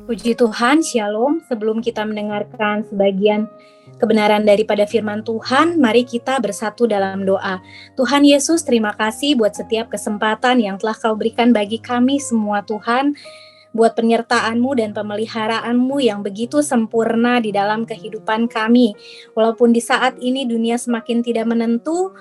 Puji Tuhan, Shalom. Sebelum kita mendengarkan sebagian kebenaran daripada firman Tuhan, mari kita bersatu dalam doa. Tuhan Yesus, terima kasih buat setiap kesempatan yang telah Kau berikan bagi kami semua, Tuhan, buat penyertaan-Mu dan pemeliharaanmu yang begitu sempurna di dalam kehidupan kami. Walaupun di saat ini dunia semakin tidak menentu,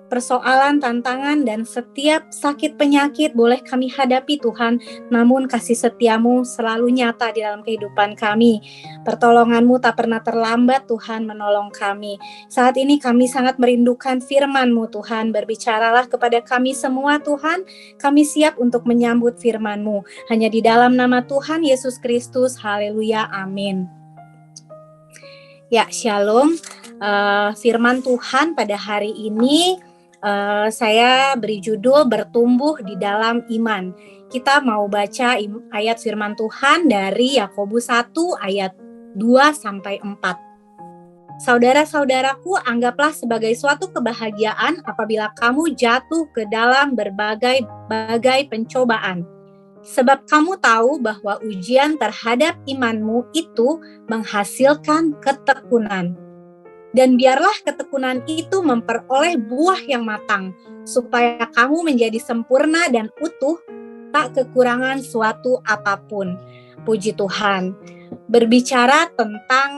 persoalan, tantangan, dan setiap sakit penyakit boleh kami hadapi, Tuhan. Namun kasih setia-Mu selalu nyata di dalam kehidupan kami. Pertolongan-Mu tak pernah terlambat, Tuhan, menolong kami. Saat ini kami sangat merindukan firman-Mu, Tuhan. Berbicaralah kepada kami semua, Tuhan. Kami siap untuk menyambut firman-Mu. Hanya di dalam nama Tuhan Yesus Kristus. Haleluya, amin. Ya, Shalom. Firman Tuhan pada hari ini saya beri judul bertumbuh di dalam iman. Kita mau baca ayat firman Tuhan dari Yakobus 1 ayat 2-4. Saudara-saudaraku, anggaplah sebagai suatu kebahagiaan apabila kamu jatuh ke dalam berbagai pencobaan. Sebab kamu tahu bahwa ujian terhadap imanmu itu menghasilkan ketekunan. Dan biarlah ketekunan itu memperoleh buah yang matang, supaya kamu menjadi sempurna dan utuh, tak kekurangan suatu apapun. Puji Tuhan. Berbicara tentang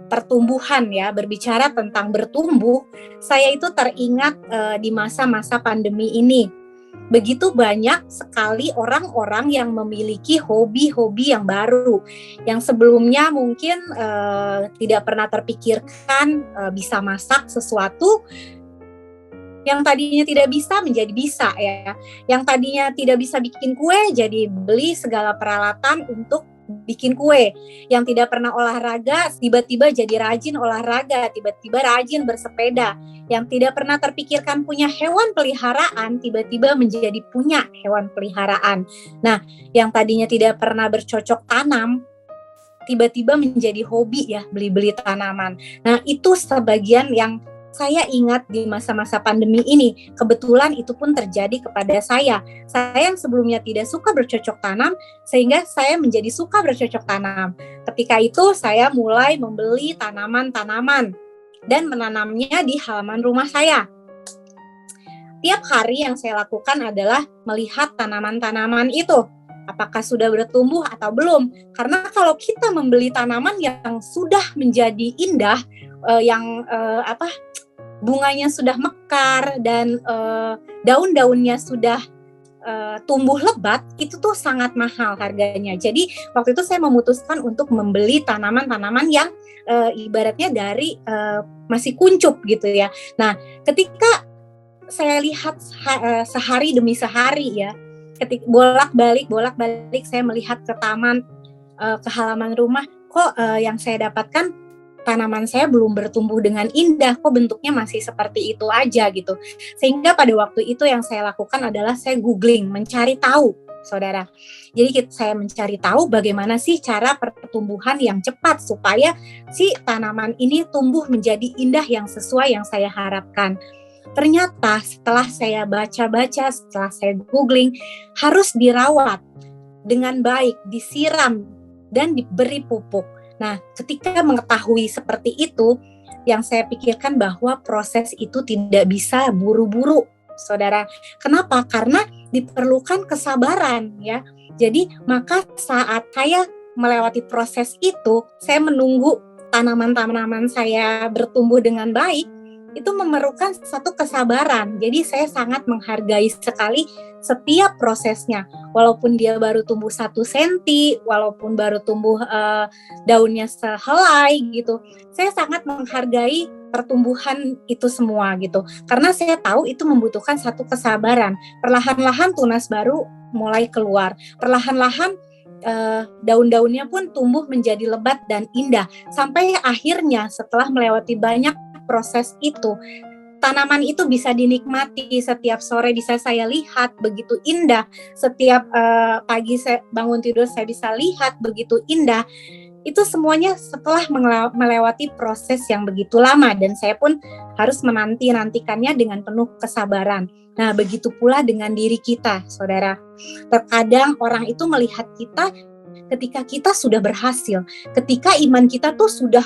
pertumbuhan ya, berbicara tentang bertumbuh, saya itu teringat di masa-masa pandemi ini. Begitu banyak sekali orang-orang yang memiliki hobi-hobi yang baru, yang sebelumnya mungkin tidak pernah terpikirkan bisa masak sesuatu, yang tadinya tidak bisa menjadi bisa ya, yang tadinya tidak bisa bikin kue jadi beli segala peralatan untuk bikin kue, yang tidak pernah olahraga tiba-tiba jadi rajin olahraga, tiba-tiba rajin bersepeda, yang tidak pernah terpikirkan punya hewan peliharaan tiba-tiba menjadi punya hewan peliharaan. Nah, yang tadinya tidak pernah bercocok tanam tiba-tiba menjadi hobi ya, beli-beli tanaman. Nah, itu sebagian yang saya ingat di masa-masa pandemi ini. Kebetulan itu pun terjadi kepada saya. Saya yang sebelumnya tidak suka bercocok tanam, sehingga saya menjadi suka bercocok tanam. Ketika itu saya mulai membeli tanaman-tanaman dan menanamnya di halaman rumah saya. Tiap hari yang saya lakukan adalah melihat tanaman-tanaman itu. Apakah sudah bertumbuh atau belum? Karena kalau kita membeli tanaman yang sudah menjadi indah, bunganya sudah mekar dan daun-daunnya sudah tumbuh lebat, itu tuh sangat mahal harganya. Jadi waktu itu saya memutuskan untuk membeli tanaman-tanaman yang ibaratnya dari masih kuncup gitu ya. Nah, ketika saya lihat sehari demi sehari ya, ketika bolak-balik saya melihat ke taman, ke halaman rumah, kok yang saya dapatkan tanaman saya belum bertumbuh dengan indah, kok bentuknya masih seperti itu aja gitu. Sehingga pada waktu itu yang saya lakukan adalah saya googling, mencari tahu, saudara. Jadi saya mencari tahu bagaimana sih cara pertumbuhan yang cepat supaya si tanaman ini tumbuh menjadi indah yang sesuai yang saya harapkan. Ternyata setelah saya baca-baca, setelah saya googling, harus dirawat dengan baik, disiram dan diberi pupuk. Nah, ketika mengetahui seperti itu, yang saya pikirkan bahwa proses itu tidak bisa buru-buru, saudara. Kenapa? Karena diperlukan kesabaran, ya. Jadi, maka saat saya melewati proses itu, saya menunggu tanaman-tanaman saya bertumbuh dengan baik, itu memerlukan satu kesabaran. Jadi, saya sangat menghargai sekali setiap prosesnya. Walaupun dia baru tumbuh 1 senti, walaupun baru tumbuh daunnya sehelai gitu, saya sangat menghargai pertumbuhan itu semua gitu. Karena saya tahu itu membutuhkan satu kesabaran. Perlahan-lahan tunas baru mulai keluar. Perlahan-lahan daun-daunnya pun tumbuh menjadi lebat dan indah. Sampai akhirnya setelah melewati banyak proses itu, tanaman itu bisa dinikmati. Setiap sore bisa saya lihat begitu indah. Setiap pagi saya bangun tidur saya bisa lihat begitu indah. Itu semuanya setelah melewati proses yang begitu lama, dan saya pun harus menantikannya dengan penuh kesabaran. Nah, begitu pula dengan diri kita, saudara. Terkadang orang itu melihat kita ketika kita sudah berhasil, ketika iman kita tuh sudah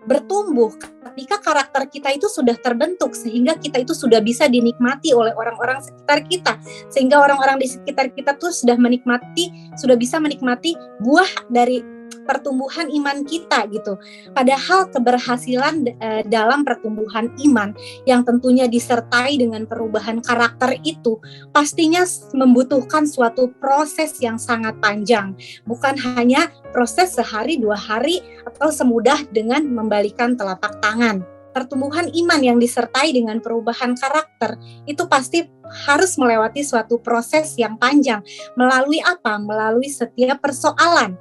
bertumbuh, ketika karakter kita itu sudah terbentuk sehingga kita itu sudah bisa dinikmati oleh orang-orang sekitar kita, sehingga orang-orang di sekitar kita tuh sudah bisa menikmati buah dari pertumbuhan iman kita gitu. Padahal keberhasilan dalam pertumbuhan iman yang tentunya disertai dengan perubahan karakter itu pastinya membutuhkan suatu proses yang sangat panjang, bukan hanya proses sehari 2 hari atau semudah dengan membalikan telapak tangan. Pertumbuhan iman yang disertai dengan perubahan karakter itu pasti harus melewati suatu proses yang panjang. Melalui apa? Melalui setiap persoalan,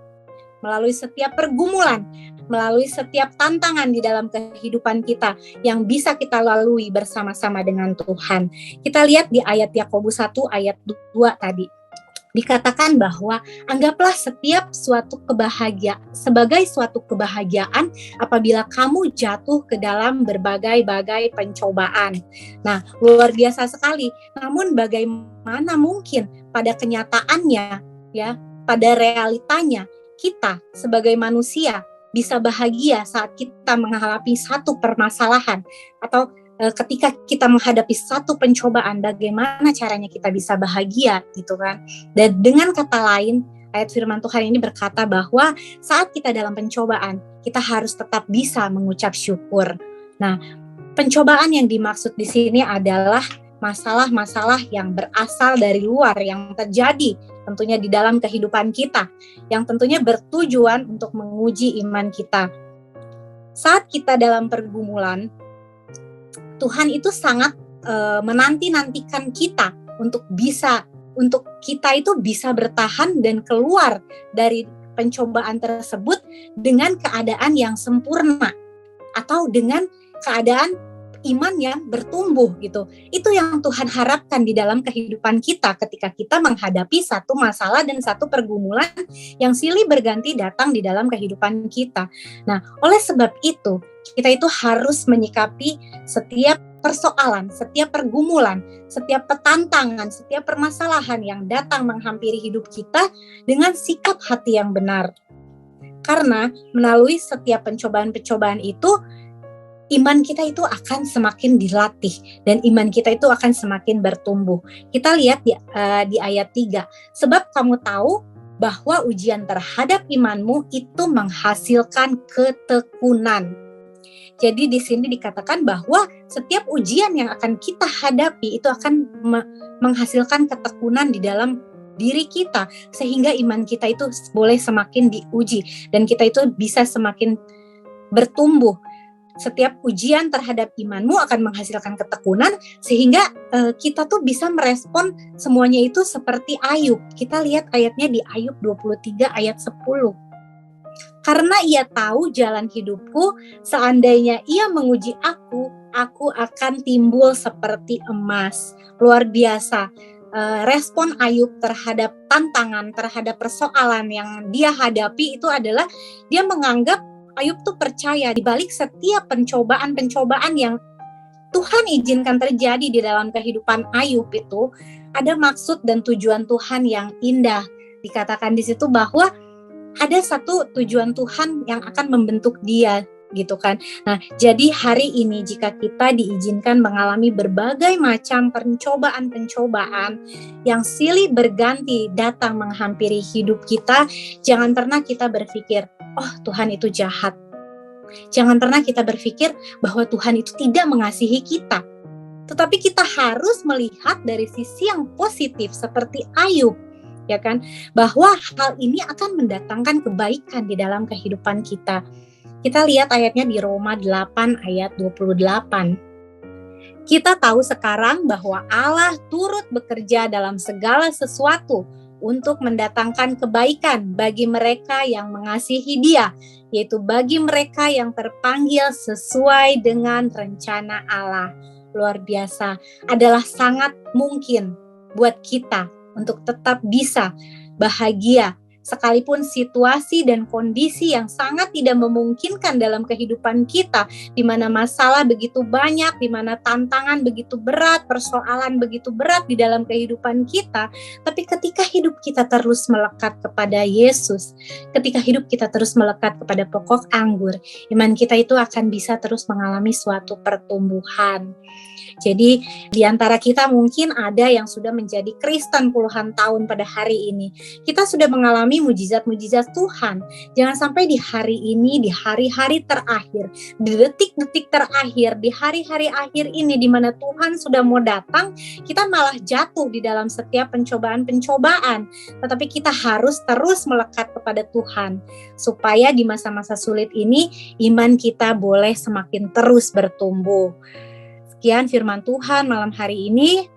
melalui setiap pergumulan, melalui setiap tantangan di dalam kehidupan kita yang bisa kita lalui bersama-sama dengan Tuhan. Kita lihat di ayat Yakobus 1 ayat 2 tadi. Dikatakan bahwa anggaplah setiap sebagai suatu kebahagiaan apabila kamu jatuh ke dalam berbagai-bagai pencobaan. Nah, luar biasa sekali. Namun bagaimana mungkin pada kenyataannya, ya, pada realitanya, kita sebagai manusia bisa bahagia saat kita menghadapi satu permasalahan atau ketika kita menghadapi satu pencobaan, bagaimana caranya kita bisa bahagia gitu kan. Dan dengan kata lain, ayat firman Tuhan ini berkata bahwa saat kita dalam pencobaan, kita harus tetap bisa mengucap syukur. Nah, pencobaan yang dimaksud di sini adalah masalah-masalah yang berasal dari luar yang terjadi tentunya di dalam kehidupan kita, yang tentunya bertujuan untuk menguji iman kita. Saat kita dalam pergumulan, Tuhan itu sangat menanti-nantikan kita untuk kita itu bisa bertahan dan keluar dari pencobaan tersebut dengan keadaan yang sempurna atau dengan keadaan iman yang bertumbuh gitu. Itu yang Tuhan harapkan di dalam kehidupan kita ketika kita menghadapi satu masalah dan satu pergumulan yang silih berganti datang di dalam kehidupan kita. Nah, oleh sebab itu, kita itu harus menyikapi setiap persoalan, setiap pergumulan, setiap petantangan, setiap permasalahan yang datang menghampiri hidup kita dengan sikap hati yang benar. Karena melalui setiap pencobaan-pencobaan itu, iman kita itu akan semakin dilatih dan iman kita itu akan semakin bertumbuh. Kita lihat di ayat 3. Sebab kamu tahu bahwa ujian terhadap imanmu itu menghasilkan ketekunan. Jadi di sini dikatakan bahwa setiap ujian yang akan kita hadapi itu akan menghasilkan ketekunan di dalam diri kita sehingga iman kita itu boleh semakin diuji dan kita itu bisa semakin bertumbuh. Setiap ujian terhadap imanmu akan menghasilkan ketekunan sehingga kita tuh bisa merespon semuanya itu seperti Ayub. Kita lihat ayatnya di Ayub 23 ayat 10. Karena ia tahu jalan hidupku, seandainya ia menguji aku akan timbul seperti emas. Luar biasa. Respon Ayub terhadap tantangan, terhadap persoalan yang dia hadapi itu adalah dia menganggap Ayub tuh percaya di balik setiap pencobaan-pencobaan yang Tuhan izinkan terjadi di dalam kehidupan Ayub itu ada maksud dan tujuan Tuhan yang indah. Dikatakan di situ bahwa ada satu tujuan Tuhan yang akan membentuk dia gitu kan. Nah, jadi hari ini jika kita diizinkan mengalami berbagai macam pencobaan-pencobaan yang silih berganti datang menghampiri hidup kita, jangan pernah kita berpikir, oh Tuhan itu jahat. Jangan pernah kita berpikir bahwa Tuhan itu tidak mengasihi kita. Tetapi kita harus melihat dari sisi yang positif seperti Ayub, ya kan? Bahwa hal ini akan mendatangkan kebaikan di dalam kehidupan kita. Kita lihat ayatnya di Roma 8 ayat 28. Kita tahu sekarang bahwa Allah turut bekerja dalam segala sesuatu untuk mendatangkan kebaikan bagi mereka yang mengasihi Dia, yaitu bagi mereka yang terpanggil sesuai dengan rencana Allah. Luar biasa, adalah sangat mungkin buat kita untuk tetap bisa bahagia sekalipun situasi dan kondisi yang sangat tidak memungkinkan dalam kehidupan kita, di mana masalah begitu banyak, di mana tantangan begitu berat, persoalan begitu berat di dalam kehidupan kita, tapi ketika hidup kita terus melekat kepada Yesus, ketika hidup kita terus melekat kepada pokok anggur, iman kita itu akan bisa terus mengalami suatu pertumbuhan. Jadi di antara kita mungkin ada yang sudah menjadi Kristen puluhan tahun pada hari ini. Kita sudah mengalami mujizat-mujizat Tuhan. Jangan sampai di hari ini, di hari-hari terakhir, di detik-detik terakhir, di hari-hari akhir ini di mana Tuhan sudah mau datang, kita malah jatuh di dalam setiap pencobaan-pencobaan. Tetapi kita harus terus melekat kepada Tuhan supaya di masa-masa sulit ini iman kita boleh semakin terus bertumbuh. Sekian firman Tuhan malam hari ini.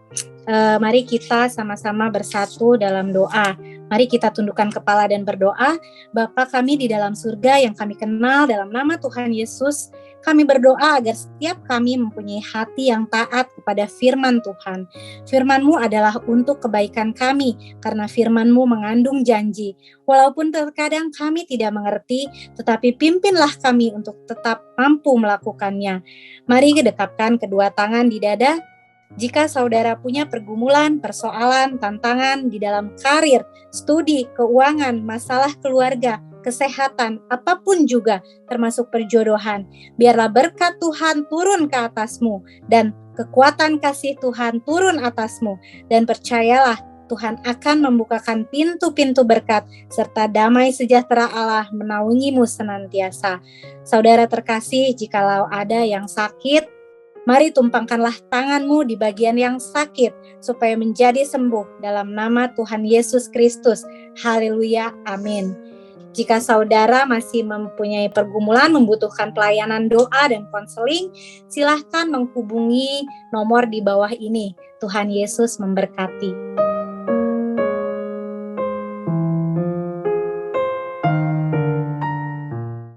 Mari kita sama-sama bersatu dalam doa. Mari kita tundukkan kepala dan berdoa. Bapa kami di dalam surga yang kami kenal, dalam nama Tuhan Yesus, kami berdoa agar setiap kami mempunyai hati yang taat kepada firman Tuhan. Firman-Mu adalah untuk kebaikan kami, karena firman-Mu mengandung janji. Walaupun terkadang kami tidak mengerti, tetapi pimpinlah kami untuk tetap mampu melakukannya. Mari kedekapkan kedua tangan di dada. Jika saudara punya pergumulan, persoalan, tantangan di dalam karir, studi, keuangan, masalah keluarga, kesehatan, apapun juga, termasuk perjodohan, biarlah berkat Tuhan turun ke atasmu dan kekuatan kasih Tuhan turun atasmu, dan percayalah Tuhan akan membukakan pintu-pintu berkat serta damai sejahtera Allah menaungimu senantiasa. Saudara terkasih, jikalau ada yang sakit, mari tumpangkanlah tanganmu di bagian yang sakit supaya menjadi sembuh dalam nama Tuhan Yesus Kristus. Haleluya, amin. Jika saudara masih mempunyai pergumulan, membutuhkan pelayanan doa dan konseling, silahkan menghubungi nomor di bawah ini. Tuhan Yesus memberkati.